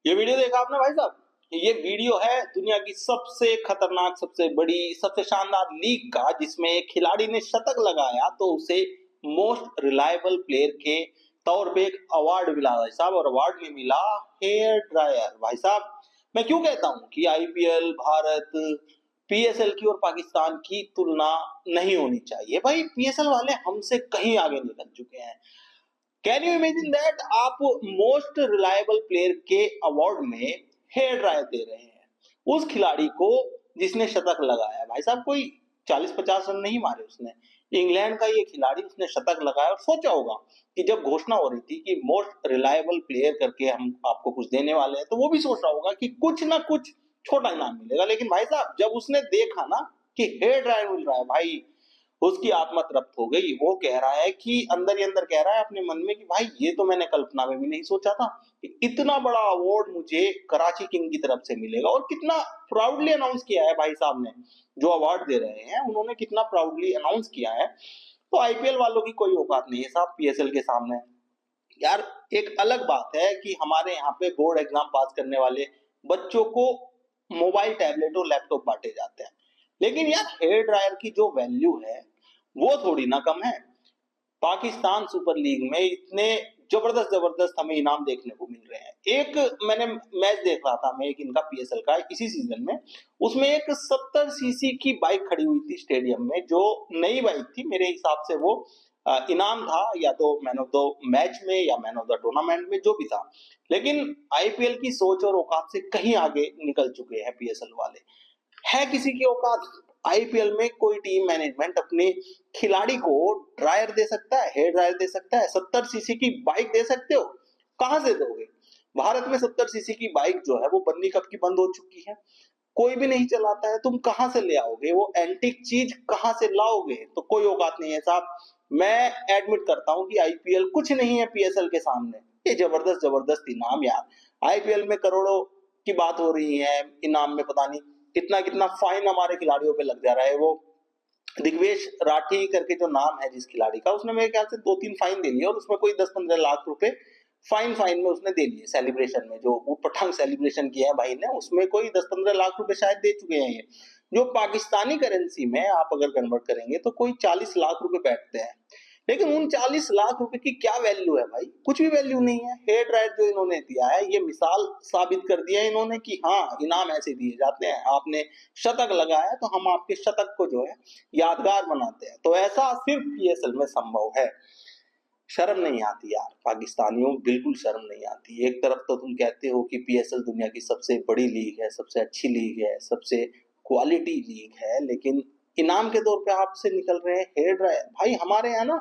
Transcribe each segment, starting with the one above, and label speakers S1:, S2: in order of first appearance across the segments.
S1: ये वीडियो देखा आपने भाई साहब? ये वीडियो है दुनिया की सबसे खतरनाक, सबसे बड़ी, सबसे शानदार लीग का, जिसमें एक खिलाड़ी ने शतक लगाया तो उसे मोस्ट रिलायबल प्लेयर के तौर पे एक अवार्ड मिला भाई साहब। और अवार्ड में मिला हेयर ड्रायर भाई साहब। मैं क्यों कहता हूं कि आईपीएल, भारत, पीएसएल की और पाकिस्तान की तुलना नहीं होनी चाहिए। भाई पीएसएल वाले हमसे कहीं आगे निकल चुके हैं। कैन यू इमेजिन दैट आप मोस्ट रिलायबल प्लेयर के अवार्ड में हेयर ड्रायर दे रहे हैं उस खिलाड़ी को जिसने शतक लगाया। भाई साहब कोई 40-50 रन नहीं मारे उसने। इंग्लैंड का ये खिलाड़ी, उसने शतक लगाया और सोचा होगा कि जब घोषणा हो रही थी कि मोस्ट रिलायबल प्लेयर करके हम आपको कुछ देने वाले हैं, तो वो भी सोच रहा होगा कि कुछ ना कुछ छोटा इनाम मिलेगा। लेकिन भाई साहब जब उसने देखा ना कि हेयर ड्रायर मिल रहा है, भाई उसकी आत्मा तृप्त हो गई। वो कह रहा है कि अंदर ही अंदर कह रहा है अपने मन में कि भाई ये तो मैंने कल्पना में भी नहीं सोचा था कि इतना बड़ा अवार्ड मुझे कराची किंग की तरफ से मिलेगा। और कितना प्राउडली अनाउंस किया है भाई साहब ने, जो अवार्ड दे रहे हैं उन्होंने कितना प्राउडली अनाउंस किया है। तो आईपीएल वालों की कोई औकात नहीं है साहब पीएसएल के सामने। यार एक अलग बात है कि हमारे यहाँ पे बोर्ड एग्जाम पास करने वाले बच्चों को मोबाइल, टैबलेट और लैपटॉप बांटे जाते हैं, लेकिन यार हेयर ड्रायर की जो वैल्यू है वो थोड़ी ना कम है। पाकिस्तान सुपर लीग में इतने जबरदस्त जबरदस्त हमें इनाम देखने को मिल रहे हैं। एक मैंने मैच देख रहा था, मैं एक इनका पीएसएल का इसी सीजन में, उसमें एक 70 सीसी की बाइक खड़ी हुई थी स्टेडियम में, जो नई बाइक थी मेरे हिसाब से। वो इनाम था या तो मैन ऑफ द मैच में या मैन ऑफ द टूर्नामेंट में, जो भी था। लेकिन आईपीएल की सोच और औकात से कहीं आगे निकल चुके हैं पीएसएल वाले। है किसी की औकात? आईपीएल में कोई टीम मैनेजमेंट अपने खिलाड़ी को ड्रायर दे सकता है, हेयर ड्रायर दे सकता है? 70 सीसी की बाइक दे सकते हो? कहां से दोगे? भारत में 70 सीसी की बाइक जो है वो बननी कब की बंद हो चुकी है। कोई भी नहीं चलाता है, तुम कहां से ले आओगे? वो एंटीक चीज कहां से लाओगे? तो कोई औकात नहीं है साहब। मैं एडमिट करता हूं कि आईपीएल कुछ नहीं है पीएसएल के सामने। ये जबरदस्त जबरदस्त इनाम यार, आईपीएल में करोड़ों की बात हो रही है इनाम में। पता नहीं कितना कितना फाइन हमारे खिलाड़ियों पे लग जा रहा है। वो दिग्वेश राठी करके जो नाम है जिस खिलाड़ी का, उसने मेरे ख्याल से 2-3 फाइन दे लिए और उसमें कोई 10-15 लाख रुपए फाइन में उसने दे लिए। सेलिब्रेशन में जो ऊटपटांग सेलिब्रेशन किया है भाई ने, उसमें कोई 10-15 लाख रुपए शायद दे चुके हैं। ये जो पाकिस्तानी करेंसी में आप अगर कन्वर्ट करेंगे तो कोई 40 लाख रुपए बैठते हैं। लेकिन उन 40 लाख रुपए की क्या वैल्यू है भाई? कुछ भी वैल्यू नहीं है। हेयर ड्रायर जो इन्होंने दिया है, ये मिसाल साबित कर दिया है इन्होंने कि हाँ, इनाम ऐसे दिए जाते हैं। आपने शतक लगाया तो हम आपके शतक को जो है यादगार बनाते हैं। तो ऐसा सिर्फ पीएसएल में संभव है। शर्म नहीं आती यार पाकिस्तानियों, बिल्कुल शर्म नहीं आती। एक तरफ तो तुम कहते हो कि पीएसएल दुनिया की सबसे बड़ी लीग है, सबसे अच्छी लीग है, सबसे क्वालिटी लीग है, लेकिन इनाम के तौर पे आपसे निकल रहे हैं हेयर ड्रायर। भाई हमारे यहाँ ना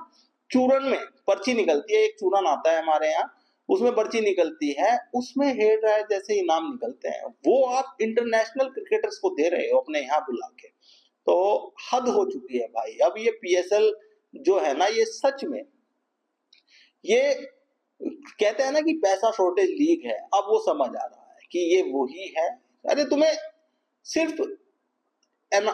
S1: चूरन में पर्ची निकलती है, एक चूरन आता है हमारे यहाँ, उसमें पर्ची निकलती है, उसमें हेयर ड्रायर जैसे इनाम निकलते हैं। वो आप इंटरनेशनल क्रिकेटर्स को दे रहे हो अपने यहाँ बुला के, तो हद हो चुकी है भाई। अब ये पीएसएल जो है ना, ये सच में, ये कहते हैं ना कि पैसा शॉर्टेज लीग है, अब वो समझ आ रहा है कि ये वही है। अरे तुम्हें सिर्फ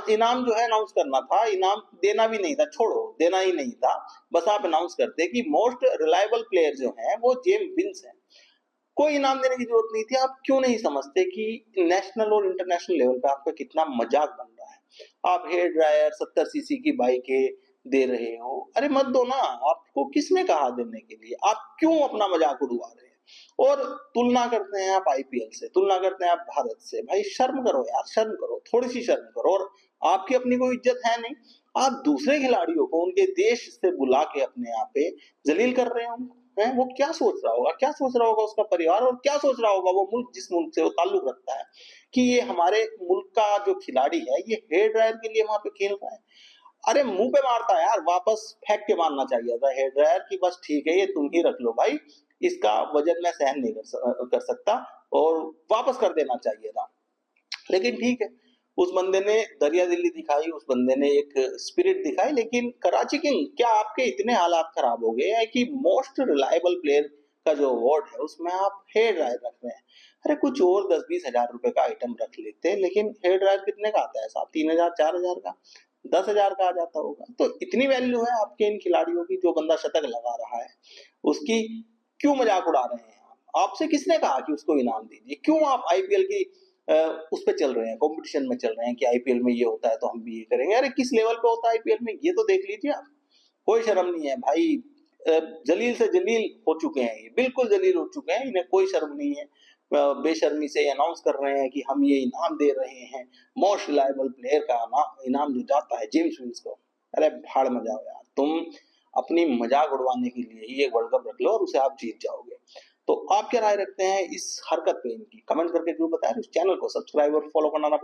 S1: इनाम जो है अनाउंस करना था, इनाम देना भी नहीं था, छोड़ो देना ही नहीं था। बस आप अनाउंस करते कि मोस्ट रिलायबल प्लेयर जो है वो जेम्स विंस है। कोई इनाम देने की जरूरत नहीं थी। आप क्यों नहीं समझते कि नेशनल और इंटरनेशनल लेवल पे आपका कितना मजाक बन रहा है? आप हेयर ड्रायर, 70 सीसी की बाइकें दे रहे हो। अरे मत दो ना, आपको किसने कहा देने के लिए? आप क्यों अपना मजाक उड़वा रहे हैं? और तुलना करते हैं आप आईपीएल से, तुलना करते हैं आप भारत से। भाई शर्म करो यार, शर्म करो, थोड़ी सी शर्म करो। और आपकी अपनी कोई इज्जत है नहीं, आप दूसरे खिलाड़ियों को उनके देश से बुला के अपने यहाँ पे जलील कर रहे हो हैं। वो क्या सोच रहा होगा, क्या सोच रहा होगा उसका परिवार, और क्या सोच रहा होगा वो मुल्क जिस मुल्क से वो ताल्लुक रखता है, कि ये हमारे मुल्क का जो खिलाड़ी है ये हेयर ड्रायर के लिए वहां पे खेल रहा है। अरे मुंह पे मारता है यार, वापस फेंक के मारना चाहिए था हेयर ड्रायर की। बस ठीक है, ये तुम ही रख लो भाई, इसका वजन मैं सहन नहीं कर सकता, और वापस कर देना चाहिए था। लेकिन ठीक है, उस बंदे ने दरिया दिल्ली दिखाई, उस बंदे ने एक स्पिरिट दिखाई। लेकिन कराची किंग, क्या आपके इतने हालात खराब हो गए हैं कि मोस्ट रिलायबल प्लेयर का जो अवार्ड है उसमें आप हेयर ड्रायर रख रहे हैं? अरे कुछ और 10-20 हजार रुपए का आइटम रख लेते। लेकिन हेयर ड्रायर कितने का आता है साहब? 3,000, 4,000 का, 10,000 का आ जाता होगा। तो इतनी वैल्यू है आपके इन खिलाड़ियों की। जो बंदा शतक लगा रहा है उसकी क्यों मजाक उड़ा रहे हैं? आपसे किसने कहा कि उसको इनाम दीजिए? क्यों आप आईपीएल की उस पे चल रहे हैं, कॉम्पिटिशन में चल रहे हैं कि आईपीएल में ये होता है तो हम भी ये करेंगे। अरे किस लेवल पे होता है आईपीएल में ये तो देख लीजिए आप। कोई शर्म नहीं है भाई। जलील से जलील हो चुके हैं ये, बिल्कुल जलील हो चुके हैं, इन्हें कोई शर्म नहीं है। बेशर्मी से अनाउंस कर रहे हैं कि हम ये इनाम दे रहे हैं, मोस्ट रिलायबल प्लेयर का इनाम जो जाता है जेम्स विल्स को। अरे भाड़ में जाओ यार, तुम अपनी मजाक उड़वाने के लिए ही एक वर्ल्ड कप रख लो और उसे आप जीत जाओगे। तो आप क्या राय रखते हैं इस हरकत पे इनकी? कमेंट करके जरूर बताएं। इस चैनल को सब्सक्राइब और फॉलो करना ना भूलें।